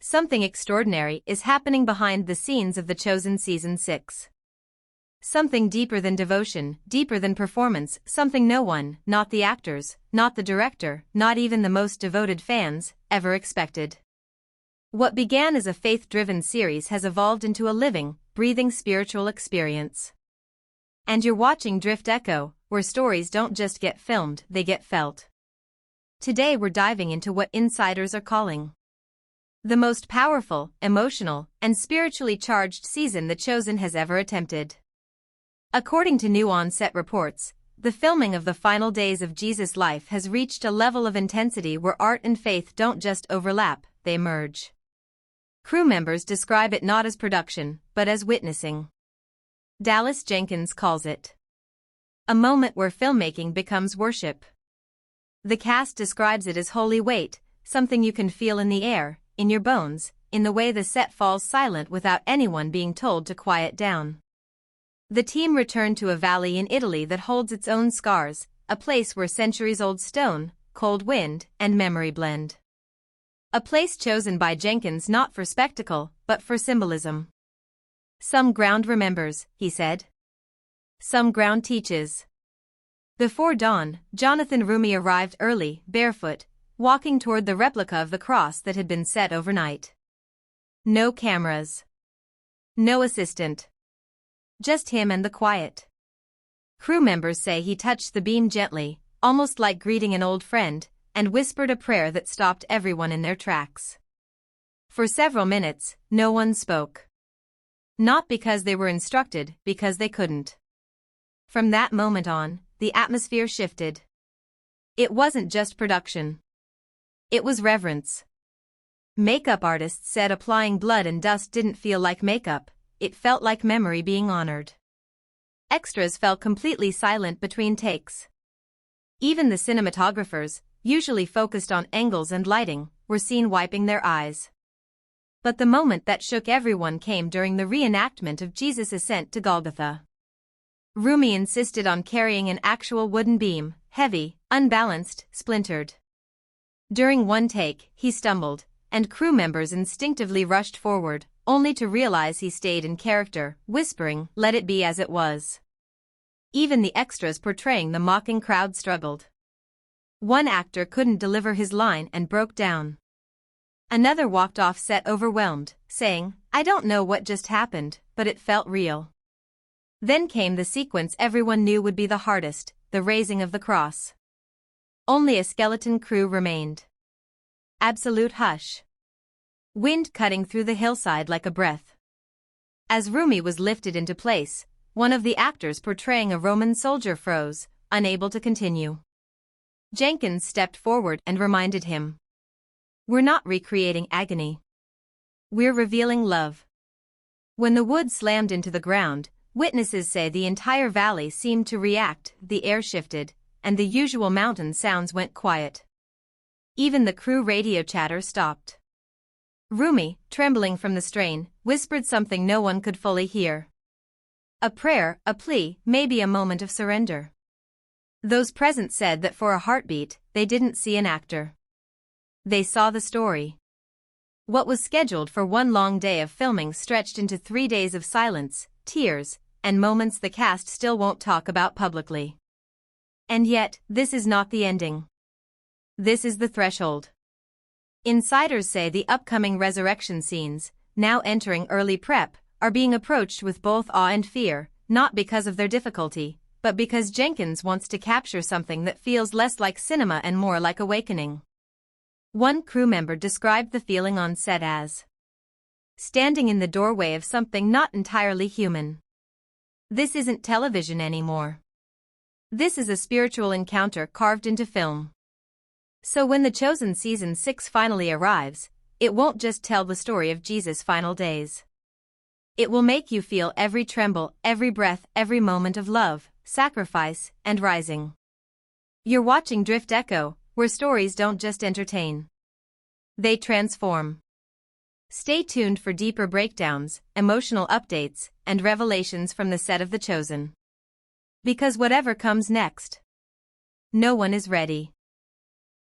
Something extraordinary is happening behind the scenes of The Chosen Season 6. Something deeper than devotion, deeper than performance, something no one, not the actors, not the director, not even the most devoted fans, ever expected. What began as a faith-driven series has evolved into a living, breathing spiritual experience. And you're watching DriftEcho, where stories don't just get filmed, they get felt. Today we're diving into what insiders are calling the most powerful, emotional, and spiritually charged season The Chosen has ever attempted. According to new on-set reports, the filming of the final days of Jesus' life has reached a level of intensity where art and faith don't just overlap, they merge. Crew members describe it not as production, but as witnessing. Dallas Jenkins calls it a moment where filmmaking becomes worship. The cast describes it as holy weight, something you can feel in the air, in your bones, in the way the set falls silent without anyone being told to quiet down. The team returned to a valley in Italy that holds its own scars, a place where centuries-old stone, cold wind, and memory blend. A place chosen by Jenkins not for spectacle, but for symbolism. Some ground remembers, he said. Some ground teaches. Before dawn, Jonathan Rumi arrived early, barefoot, walking toward the replica of the cross that had been set overnight. No cameras. No assistant. Just him and the quiet. Crew members say he touched the beam gently, almost like greeting an old friend, and whispered a prayer that stopped everyone in their tracks. For several minutes, no one spoke. Not because they were instructed, because they couldn't. From that moment on, the atmosphere shifted. It wasn't just production. It was reverence. Makeup artists said applying blood and dust didn't feel like makeup, it felt like memory being honored. Extras fell completely silent between takes. Even the cinematographers, usually focused on angles and lighting, were seen wiping their eyes. But the moment that shook everyone came during the reenactment of Jesus' ascent to Golgotha. Rumi insisted on carrying an actual wooden beam, heavy, unbalanced, splintered. During one take, he stumbled, and crew members instinctively rushed forward, only to realize he stayed in character, whispering, "Let it be as it was." Even the extras portraying the mocking crowd struggled. One actor couldn't deliver his line and broke down. Another walked off set overwhelmed, saying, "I don't know what just happened, but it felt real." Then came the sequence everyone knew would be the hardest, the raising of the cross. Only a skeleton crew remained. Absolute hush. Wind cutting through the hillside like a breath. As Rumi was lifted into place, one of the actors portraying a Roman soldier froze, unable to continue. Jenkins stepped forward and reminded him, "We're not recreating agony. We're revealing love." When the wood slammed into the ground, witnesses say the entire valley seemed to react, the air shifted, and the usual mountain sounds went quiet. Even the crew radio chatter stopped. Rumi, trembling from the strain, whispered something no one could fully hear. A prayer, a plea, maybe a moment of surrender. Those present said that for a heartbeat, they didn't see an actor. They saw the story. What was scheduled for one long day of filming stretched into 3 days of silence, tears, and moments the cast still won't talk about publicly. And yet, this is not the ending. This is the threshold. Insiders say the upcoming resurrection scenes, now entering early prep, are being approached with both awe and fear, not because of their difficulty, but because Jenkins wants to capture something that feels less like cinema and more like awakening. One crew member described the feeling on set as standing in the doorway of something not entirely human. This isn't television anymore. This is a spiritual encounter carved into film. So when The Chosen Season 6 finally arrives, it won't just tell the story of Jesus' final days. It will make you feel every tremble, every breath, every moment of love, sacrifice, and rising. You're watching DriftEcho, where stories don't just entertain. They transform. Stay tuned for deeper breakdowns, emotional updates, and revelations from the set of The Chosen. Because whatever comes next, no one is ready.